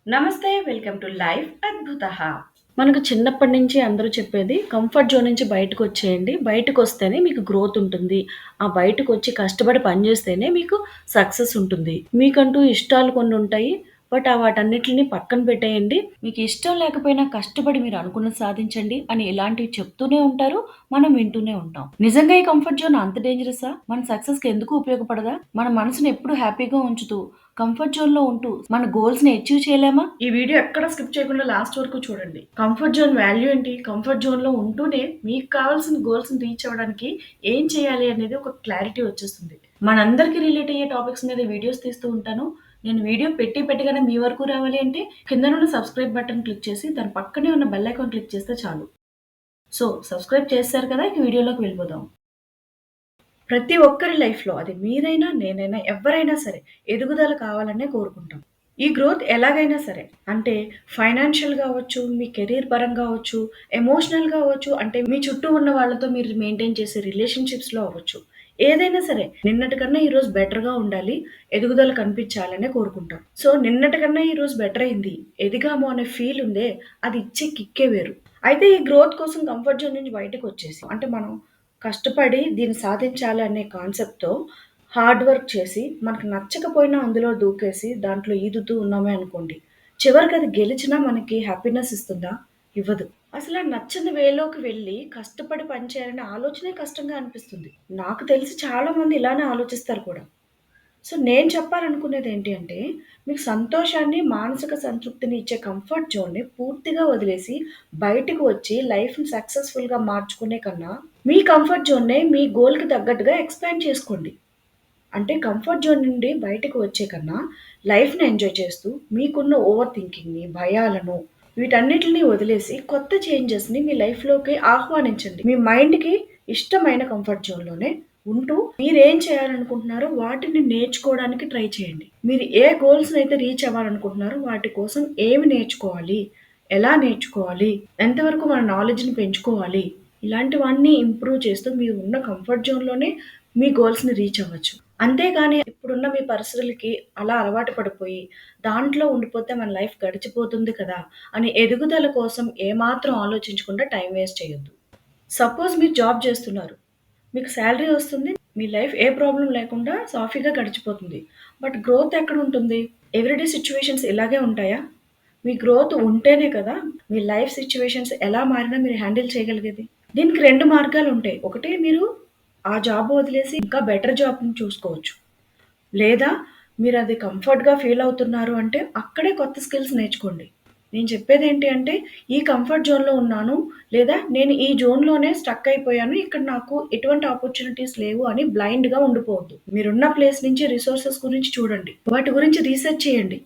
నమస్తే. Welcome to life Adbhutah. మనకు చిన్నప్పటి నుంచి అందరూ చెప్పేది కంఫర్ట్ జోన్ నుంచి బయటకొచ్చేయండి. బయటకొస్తేనే మీకు గ్రోత్ ఉంటుంది. ఆ బయటకొచ్చి కష్టపడి పని చేస్తేనే మీకు సక్సెస్ ఉంటుంది. మీకంటూ ఇష్టాలు కొన్నుంటాయి. బట్ వాటన్నిటిని పక్కన పెట్టేయండి. మీకు ఇష్టం లేకపోయినా కష్టపడి మీరు అనుకున్నది సాధించండి అని ఇలాంటివి చెప్తూనే ఉంటారు. మనం వింటూనే ఉంటాం. నిజంగా ఈ కంఫర్ట్ జోన్ అంత డేంజరసా? మన సక్సెస్‌కి ఎందుకు ఉపయోగపడదా? మన మనసుని ఎప్పుడు హ్యాపీగా ఉంచుతూ కంఫర్ట్ జోన్‌లో ఉంటూ మన గోల్స్‌ని అచీవ్ చేయలేమా? ఈ వీడియో ఎక్కడ స్కిప్ చేయకుండా లాస్ట్ వరకు చూడండి. కంఫర్ట్ జోన్ వాల్యూ ఏంటి? కంఫర్ట్ జోన్‌లో ఉంటూనే మీకు కావాల్సిన గోల్స్‌ని రీచ్ అవ్వడానికి ఏం చేయాలి అనేది ఒక క్లారిటీ వచ్చేస్తుంది. మనందరికీ రిలేట్ అయ్యే టాపిక్స్ మీద వీడియోస్ తీస్తూ ఉంటాను. నేను వీడియో పెట్టగానే మీ వరకు రావాలి అంటే కిందనున్న సబ్స్క్రైబ్ బటన్ క్లిక్ చేసి దాని పక్కనే ఉన్న బెల్ ఐకాన్ క్లిక్ చేస్తే చాలు. సో, సబ్స్క్రైబ్ చేశారు కదా! ఇక వీడియోలోకి వెళ్ళిపోదాం. ప్రతి ఒక్కరి లైఫ్‌లో అది మీరైనా, నేనైనా, ఎవ్వరైనా సరే ఎదుగుదల కావాలనే కోరుకుంటాం. ఈ గ్రోత్ ఎలాగైనా సరే అంటే ఫైనాన్షియల్‌గా అవ్వచ్చు, మీ కెరీర్ పరంగా అవ్వచ్చు, ఎమోషనల్‌గా అవ్వచ్చు, అంటే మీ చుట్టూ ఉన్న వాళ్ళతో మీరు మెయింటైన్ చేసే రిలేషన్‌షిప్స్‌లో అవ్వచ్చు. ఏదైనా సరే నిన్నటి కన్నా ఈరోజు బెటర్‌గా ఉండాలి, ఎదుగుదల కనిపించాలనే కోరుకుంటాం. సో, నిన్నటి కన్నా ఈరోజు బెటర్ అయింది, ఎదిగాము అనే ఫీల్ ఉందే అది ఇచ్చే కిక్కే వేరు. అయితే ఈ గ్రోత్ కోసం కంఫర్ట్ జోన్ నుంచి బయటకొచ్చేసి అంటే మనం కష్టపడి దీన్ని సాధించాలి అనే కాన్సెప్ట్‌తో హార్డ్ వర్క్ చేసి, మనకు నచ్చకపోయినా అందులో దూకేసి, దాంట్లో ఈదుతూ ఉన్నామే అనుకోండి. చివరికి అది గెలిచినా మనకి హ్యాపీనెస్ ఇస్తుందా? ఇవ్వదు. అసల నచ్చని వేలోకి వెళ్ళి కష్టపడి పని చేయాలనే ఆలోచనే కష్టంగా అనిపిస్తుంది. నాకు తెలిసి చాలామంది ఇలానే ఆలోచిస్తారు కూడా. సో, నేను చెప్పాలనుకునేది ఏంటి అంటే, మీకు సంతోషాన్ని, మానసిక సంతృప్తిని ఇచ్చే కంఫర్ట్ జోన్‌ని పూర్తిగా వదిలేసి, బయటకు వచ్చి లైఫ్‌ని సక్సెస్‌ఫుల్‌గా మార్చుకునే కన్నా, మీ కంఫర్ట్ జోన్‌నే మీ గోల్‌కి తగ్గట్టుగా ఎక్స్‌పాండ్ చేసుకోండి. అంటే కంఫర్ట్ జోన్ నుండి బయటకు వచ్చే కన్నా, లైఫ్‌ని ఎంజాయ్ చేస్తూ, మీకున్న ఓవర్ థింకింగ్‌ని, భయాలను వీటన్నిటిని వదిలేసి కొత్త చేంజెస్‌ని మీ లైఫ్‌లోకి ఆహ్వానించండి. మీ మైండ్‌కి ఇష్టమైన కంఫర్ట్ జోన్‌లోనే ఉంటూ మీరేం చేయాలనుకుంటున్నారో వాటిని నేర్చుకోవడానికి ట్రై చేయండి. మీరు ఏ గోల్స్‌నైతే రీచ్ అవ్వాలనుకుంటున్నారో వాటి కోసం ఏమి నేర్చుకోవాలి? ఎలా నేర్చుకోవాలి? ఎంతవరకు మన నాలెడ్జ్‌ని పెంచుకోవాలి? ఇలాంటివన్నీ ఇంప్రూవ్ చేస్తూ మీరు ఉన్న కంఫర్ట్ జోన్‌లోనే మీ గోల్స్‌ని రీచ్ అవ్వచ్చు. అంతేగాని ఇప్పుడున్న మీ పరిస్థితులకి అలా అలవాటు పడిపోయి, దాంట్లో ఉండిపోతే మన లైఫ్ గడిచిపోతుంది కదా! అని ఎదుగుదల కోసం ఏమాత్రం ఆలోచించకుండా టైమ్ వేస్ట్ చేయొద్దు. సపోజ్ మీరు జాబ్ చేస్తున్నారు. మీకు సాలరీ వస్తుంది. మీ లైఫ్ ఏ ప్రాబ్లమ్ లేకుండా సాఫీగా గడిచిపోతుంది. బట్ గ్రోత్ ఎక్కడుంటుంది? ఎవ్రీడే సిట్యుయేషన్స్ ఇలాగే ఉంటాయా? మీ గ్రోత్ ఉంటేనే కదా! మీ లైఫ్ సిట్యుయేషన్స్ ఎలా మారినా మీరు హ్యాండిల్ చేయగలిగేది. దీనికి 2 మార్గాలుంటాయి. ఒకటి మీరు ఆ జాబ్ వదిలేసి ఇంకా బెటర్ జాబ్‌ని చూసుకోవచ్చు. లేదా మీరది కంఫర్ట్‌గా ఫీల్ అవుతున్నారు అంటే అక్కడే కొత్త స్కిల్స్ నేర్చుకోండి. నేను చెప్పేదేంటి అంటే ఈ కంఫర్ట్ జోన్‌లో ఉన్నాను. లేదా నేను ఈ జోన్‌లోనే స్టక్ అయిపోయాను. ఇక్కడ నాకు ఎటువంటి ఆపర్చునిటీస్ లేవు అని బ్లైండ్‌గా ఉండిపోవద్దు. మీరున్న ప్లేస్ నుంచి రిసోర్సెస్ గురించి చూడండి. వాటి గురించి రీసెర్చ్ చేయండి.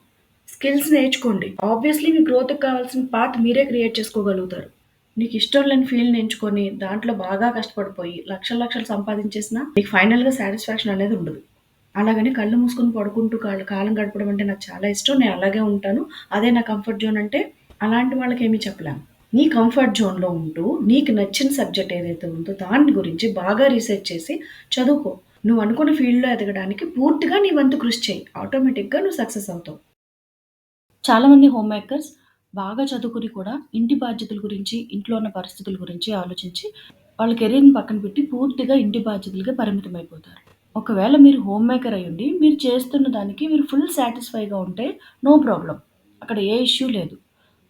స్కిల్స్ నేర్చుకోండి. ఆబ్వియస్‌లీ మీ గ్రోత్‌కి కావాల్సిన పాత్ మీరే క్రియేట్ చేసుకోగలుగుతారు. నీకు ఇష్టం లేని ఫీల్డ్‌ని ఎంచుకొని దాంట్లో బాగా కష్టపడిపోయి లక్షలు లక్షలు సంపాదించేసినా మీకు ఫైనల్‌గా సాటిస్ఫాక్షన్ అనేది ఉండదు. అలాగని కళ్ళు మూసుకొని పడుకుంటూ కాలం గడపడం అంటే నాకు చాలా ఇష్టం. నేను అలాగే ఉంటాను. అదే నా కంఫర్ట్ జోన్ అంటే అలాంటి వాళ్ళకేమి చెప్పలేము. నీ కంఫర్ట్ జోన్‌లో ఉంటూ నీకు నచ్చిన సబ్జెక్ట్ ఏదైతే ఉందో దాని గురించి బాగా రీసెర్చ్ చేసి చదువుకో. నువ్వు అనుకున్న ఫీల్డ్‌లో ఎదగడానికి పూర్తిగా నీ వంతు కృషి చెయ్యి. ఆటోమేటిక్‌గా నువ్వు సక్సెస్ అవుతావు. చాలామంది హోమ్ మేకర్స్ బాగా చదువుకుని కూడా ఇంటి బాధ్యతల గురించి, ఇంట్లో ఉన్న పరిస్థితుల గురించి ఆలోచించి వాళ్ళ కెరీర్‌ని పక్కన పెట్టి పూర్తిగా ఇంటి బాధ్యతలకే పరిమితమైపోతారు. ఒకవేళ మీరు హోమ్ మేకర్ అయ్యుండి, మీరు చేస్తున్న దానికి మీరు ఫుల్ సాటిస్ఫైగా ఉంటే నో ప్రాబ్లమ్. అక్కడ ఏ ఇష్యూ లేదు.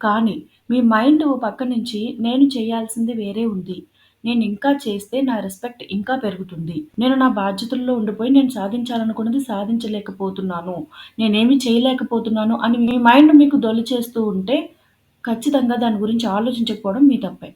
కానీ మీ మైండ్ ఓ పక్క నుంచి నేను చేయాల్సింది వేరే ఉంది. నేను ఇంకా చేస్తే నా రెస్పెక్ట్ ఇంకా పెరుగుతుంది. నేను నా బాధ్యతల్లో ఉండిపోయి నేను సాధించాలనుకున్నది సాధించలేకపోతున్నాను. నేనేమి చేయలేకపోతున్నాను అని మీ మైండ్ మీకు దొలిచేస్తూ ఉంటే ఖచ్చితంగా దాని గురించి ఆలోచించకపోవడం మీ తప్పే.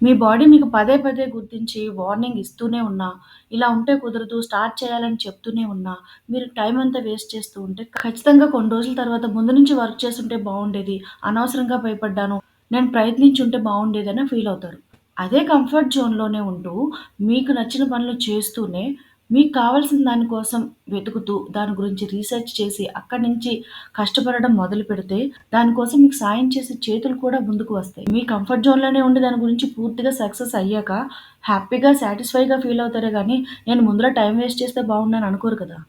మీ బాడీ మీకు పదే పదే గుర్తించి వార్నింగ్ ఇస్తూనే ఉన్నా, ఇలా ఉంటే కుదరదు, స్టార్ట్ చేయాలని చెప్తూనే ఉన్నా, మీరు టైం అంతా వేస్ట్ చేస్తూ ఉంటే ఖచ్చితంగా కొన్ని రోజుల తర్వాత ముందు నుంచి వర్క్ చేసుంటే బావుండేది. అనవసరంగా భయపడ్డాను. నేను ప్రయత్నించుంటే బావుండేదని ఫీల్ అవుతారు. అదే కంఫర్ట్ జోన్‌లోనే ఉంటూ, మీకు నచ్చిన పనులు చేస్తూనే, మీకు కావాల్సిన దాని కోసం వెతుకుతూ, దాని గురించి రీసెర్చ్ చేసి, అక్కడి నుంచి కష్టపడడం మొదలుపెడితే, దానికోసం మీకు సాయం చేసే చేతులు కూడా ముందుకు వస్తాయి. మీ కంఫర్ట్ జోన్‌లోనే ఉండి దాని గురించి పూర్తిగా సక్సెస్ అయ్యాక, హ్యాపీగా, సాటిస్ఫైగా ఫీల్ అవుతారే గానీ, నేను ముందుల టైం వేస్ట్ చేస్తే బావుండని అనుకోరు కదా!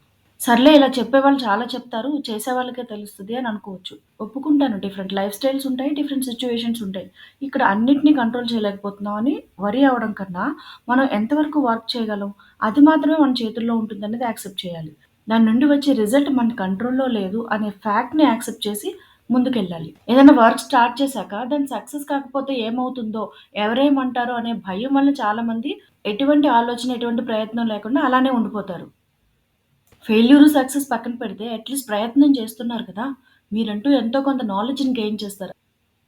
సర్లే ఇలా చెప్పేవాళ్ళు చాలా చెప్తారు. చేసేవాళ్ళకే తెలుస్తది అని అనుకోవచ్చు. ఒప్పుకుంటాను. డిఫరెంట్ లైఫ్ స్టైల్స్ ఉంటాయి. డిఫరెంట్ సిట్యుయేషన్స్ ఉంటాయి. ఇక్కడ అన్నిటిని కంట్రోల్ చేయలేకపోతున్నాం అని వరీ అవ్వడం కన్నా, మనం ఎంతవరకు వర్క్ చేయగలం, అది మాత్రమే మన చేతుల్లో ఉంటుందనేది యాక్సెప్ట్ చేయాలి. దాని నుండి వచ్చే రిజల్ట్ మన కంట్రోల్‌లో లేదు అనే ఫ్యాక్ట్‌ని యాక్సెప్ట్ చేసి ముందుకెళ్ళాలి. ఏదైనా వర్క్ స్టార్ట్ చేశాక దాని సక్సెస్ కాకపోతే ఏమవుతుందో, ఎవరేమంటారో అనే భయం వల్ల చాలామంది ఎటువంటి ఆలోచన, ఎటువంటి ప్రయత్నం లేకుండా అలానే ఉండిపోతారు. ఫెయిల్యూరు, సక్సెస్ పక్కన పెడితే అట్‌లీస్ట్ ప్రయత్నం చేస్తున్నారు కదా! మీరంటూ ఎంతో కొంత నాలెడ్జ్‌ని గెయిన్ చేస్తారు.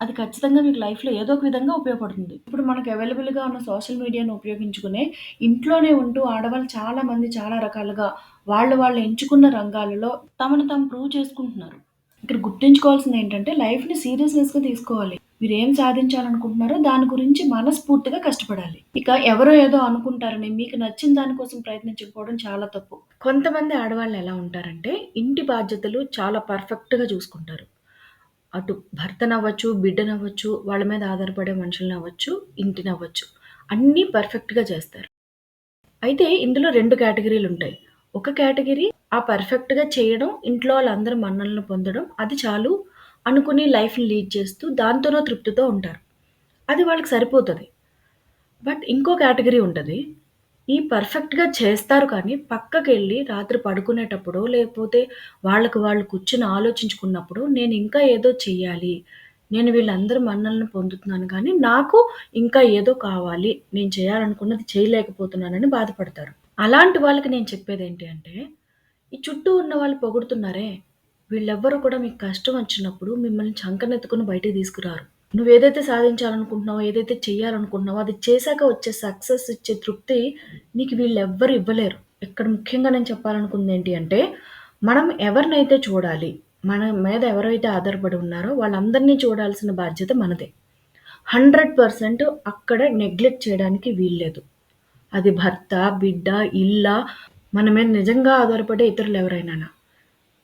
అది ఖచ్చితంగా మీకు లైఫ్‌లో ఏదో ఒక విధంగా ఉపయోగపడుతుంది. ఇప్పుడు మనకు అవైలబుల్‌గా ఉన్న సోషల్ మీడియాను ఉపయోగించుకునే ఇంట్లోనే ఉంటూ ఆడవాళ్ళు చాలా మంది చాలా రకాలుగా వాళ్ళు ఎంచుకున్న రంగాలలో తమను తాము ప్రూవ్ చేసుకుంటున్నారు. ఇక్కడ గుర్తుంచుకోవాల్సిందేంటంటే లైఫ్‌ని సీరియస్‌నెస్‌గా తీసుకోవాలి. మీరేం సాధించాలనుకుంటున్నారో దాని గురించి మనస్ఫూర్తిగా కష్టపడాలి. ఇక ఎవరో ఏదో అనుకుంటారని మీకు నచ్చిన దాని కోసం ప్రయత్నించకపోవడం చాలా తప్పు. కొంతమంది ఆడవాళ్ళు ఎలా ఉంటారంటే ఇంటి బాధ్యతలు చాలా పర్ఫెక్ట్‌గా చూసుకుంటారు. అటు భర్తనవ్వచ్చు, బిడ్డనవ్వచ్చు, వాళ్ళ మీద ఆధారపడే మనుషులనవ్వచ్చు, ఇంటినవ్వచ్చు. అన్నీ పర్ఫెక్ట్‌గా చేస్తారు. అయితే ఇందులో 2 కేటగిరీలుంటాయి. ఒక కేటగిరీ ఆ పర్ఫెక్ట్‌గా చేయడం, ఇంట్లో వాళ్ళందరి మన్ననలు పొందడం అది చాలు అనుకుని లైఫ్‌ని లీడ్ చేస్తూ దాంతోనో తృప్తితో ఉంటారు. అది వాళ్ళకి సరిపోతది. బట్ ఇంకో కేటగరీ ఉంటది. ఈ పర్ఫెక్ట్‌గా చేస్తారు కానీ, పక్కకెళ్ళి రాత్రి పడుకునేటప్పుడో, లేకపోతే వాళ్ళకి వాళ్ళు కూర్చొని ఆలోచించుకున్నప్పుడు, నేనింకా ఏదో చెయ్యాలి. నేను వీళ్ళందరి మన్ననలు పొందుతున్నాను కానీ, నాకు ఇంకా ఏదో కావాలి. నేను చేయాలనుకున్నది చేయలేకపోతున్నానని బాధపడతారు. అలాంటి వాళ్ళకి నేను చెప్పేదేంటి అంటే, ఈ చుట్టూ ఉన్న వాళ్ళు పొగుడుతున్నారే, వీళ్ళెవ్వరు కూడా మీకు కష్టం వచ్చినప్పుడు మిమ్మల్ని చంకనెత్తుకొని బయటికి తీసుకురారు. నువ్వేదైతే సాధించాలనుకుంటున్నావో, ఏదైతే చెయ్యాలనుకుంటున్నావో, అది చేశాక వచ్చే సక్సెస్ ఇచ్చే తృప్తి నీకు వీళ్ళెవ్వరు ఇవ్వలేరు. ఇక్కడ ముఖ్యంగా నేను చెప్పాలనుకుందేంటి అంటే, మనం ఎవరినైతే చూడాలి, మన మీద ఎవరైతే ఆధారపడి ఉన్నారో వాళ్ళందరినీ చూడాల్సిన బాధ్యత మనదే. 100% అక్కడ నెగ్లెక్ట్ చేయడానికి వీల్లేదు. అది భర్త, బిడ్డ, ఇల్లా, మన మీద నిజంగా ఆధారపడే ఇతరులెవరైనానా.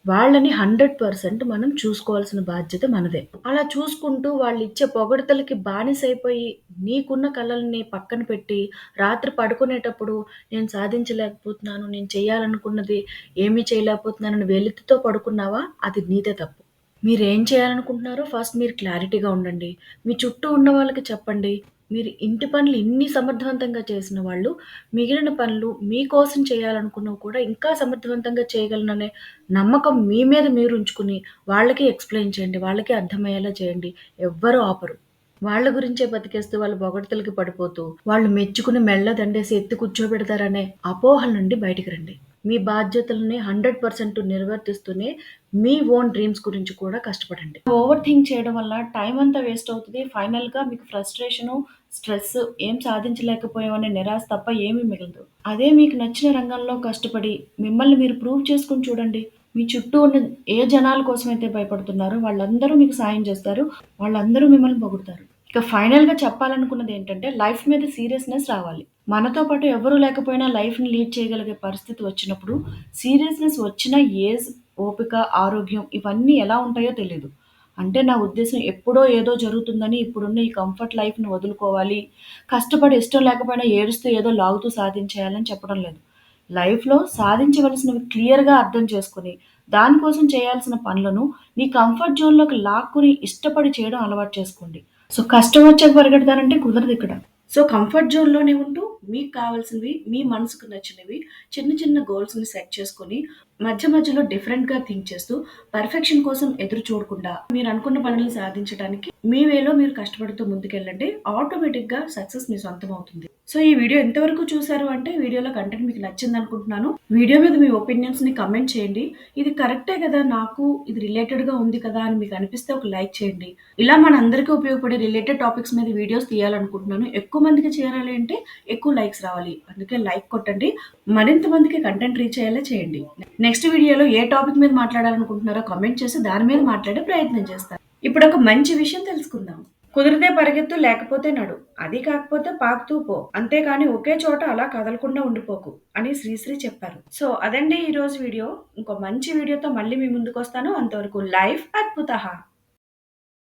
వాళ్ళని 100% మనం చూసుకోవాల్సిన బాధ్యత మనదే. అలా చూసుకుంటూ వాళ్ళిచ్చే పొగడ్తలకి బానిసైపోయి, నీకున్న కలల్ని పక్కన పెట్టి, రాత్రి పడుకునేటప్పుడు నేను సాధించలేకపోతున్నాను, నేను చేయాలనుకున్నది ఏమీ చేయలేకపోతున్నానని వెలితితో పడుకున్నావా, అది నీదే తప్పు. మీరేం చేయాలనుకుంటున్నారో ఫస్ట్ మీరు క్లారిటీగా ఉండండి. మీ చుట్టూ ఉన్న వాళ్ళకి చెప్పండి. మీరు ఇంటి పనులు ఇన్ని సమర్థవంతంగా చేసిన వాళ్ళు, మిగిలిన పనులు మీకోసం చేయాలనుకున్నవి కూడా ఇంకా సమర్థవంతంగా చేయగలననే నమ్మకం మీ మీద మీరు ఉంచుకుని, వాళ్ళకి ఎక్స్‌ప్లెయిన్ చేయండి. వాళ్ళకి అర్థమయ్యేలా చేయండి. ఎవ్వరు ఆపరు. వాళ్ళ గురించే బతికేస్తూ వాళ్ళ పొగడ్తలకి పడిపోతూ, వాళ్ళు మెచ్చుకుని మెడలో దండేసి ఎత్తి కూర్చోబెడతారనే అపోహల నుండి బయటికి రండి. మీ బాధ్యతలని 100% నిర్వర్తిస్తూనే మీ ఓన్ డ్రీమ్స్ గురించి కూడా కష్టపడండి. ఓవర్ థింక్ చేయడం వల్ల టైం అంతా వేస్ట్ అవుతది. ఫైనల్‌గా మీకు ఫ్రస్ట్రేషను, స్ట్రెస్ ఏం సాధించలేకపోయామనే నిరాశ తప్ప ఏమీ మిగలదు. అదే మీకు నచ్చిన రంగంలో కష్టపడి మిమ్మల్ని మీరు ప్రూవ్ చేసుకొని చూడండి. మీ చుట్టూ ఉన్న ఏ జనాల కోసమైతే భయపడుతున్నారో వాళ్ళందరూ మీకు సాయం చేస్తారు. వాళ్ళందరూ మిమ్మల్ని పొగుడుతారు. ఇక ఫైనల్‌గా చెప్పాలనుకున్నదేంటంటే లైఫ్ మీద సీరియస్‌నెస్ రావాలి. మనతో పాటు ఎవరు లేకపోయినా లైఫ్‌ని లీడ్ చేయగలిగే పరిస్థితి వచ్చినప్పుడు సీరియస్‌నెస్ వచ్చిన ఏజ్, ఓపిక, ఆరోగ్యం ఇవన్నీ ఎలా ఉంటాయో తెలీదు. అంటే నా ఉద్దేశ్యం ఎప్పుడో ఏదో జరుగుతుందని ఇప్పుడున్న ఈ కంఫర్ట్ లైఫ్‌ని వదులుకోవాలి. కష్టపడి ఇష్టం లేకపోయినా ఏడుస్తూ ఏదో లాగుతూ సాధించేయాలని చెప్పడం లేదు. లైఫ్‌లో సాధించవలసినవి క్లియర్‌గా అర్థం చేసుకొని, దానికోసం చేయాల్సిన పనులను మీ కంఫర్ట్ జోన్‌లోకి లాక్కుని ఇష్టపడి చేయడం అలవాటు చేసుకోండి. సో, కష్టం వచ్చాక పరిగెడతానంటే కుదరదిక్కడ. సో, కంఫర్ట్ జోన్‌లోనే ఉంటూ మీకు కావాల్సినవి, మీ మనసుకు నచ్చినవి చిన్న చిన్న గోల్స్‌ని సెట్ చేసుకొని, మధ్యలో డిఫరెంట్‌గా థింక్ చేస్తూ, పర్ఫెక్షన్ కోసం ఎదురు చూడకుండా, మీరనుకున్న పనులను సాధించడానికి మీ వేలో మీరు కష్టపడుతూ ముందుకెళ్ళండి. ఆటోమేటిక్‌గా సక్సెస్ మీ సొంతమవుతుంది. సో, ఈ వీడియో ఎంతవరకు చూసారు అంటే, వీడియోలో కంటెంట్ మీకు నచ్చిందనుకుంటున్నాను. వీడియో మీద మీ ఒపీనియన్స్‌ని కామెంట్ చేయండి. ఇది కరెక్టే కదా! నాకు ఇది రిలేటెడ్‌గా ఉంది కదా! అని మీకు అనిపిస్తే ఒక లైక్ చేయండి. ఇలా మనందరికీ ఉపయోగపడే రిలేటెడ్ టాపిక్స్ మీద వీడియోస్ తీయాలనుకుంటున్నాను. ఎక్కువ మందికి చేరాలి అంటే ఎక్కువ లైక్స్ రావాలి. అందుకే లైక్ కొట్టండి. మరింత మందికి కంటెంట్ రీచ్ అయ్యేలా చేయండి. నెక్స్ట్ వీడియోలో ఏ టాపిక్ మీద మాట్లాడాలనుకుంటున్నారో కామెంట్ చేసి దాని మీద మాట్లాడే ప్రయత్నం చేస్తాను. ఇప్పుడొక మంచి విషయం తెలుసుకుందాం. కుదిరితే పరిగెత్తు లేకపోతే నడు. అది కాకపోతే పాకుతూ పో. అంతేకాని ఒకే చోట అలా కదలకుండా ఉండిపోకు అని శ్రీశ్రీ చెప్పారు. సో అదండి ఈరోజు వీడియో. ఇంకో మంచి వీడియోతో మళ్ళీ మీ ముందుకొస్తాను. అంతవరకు లైఫ్ అద్భుతః.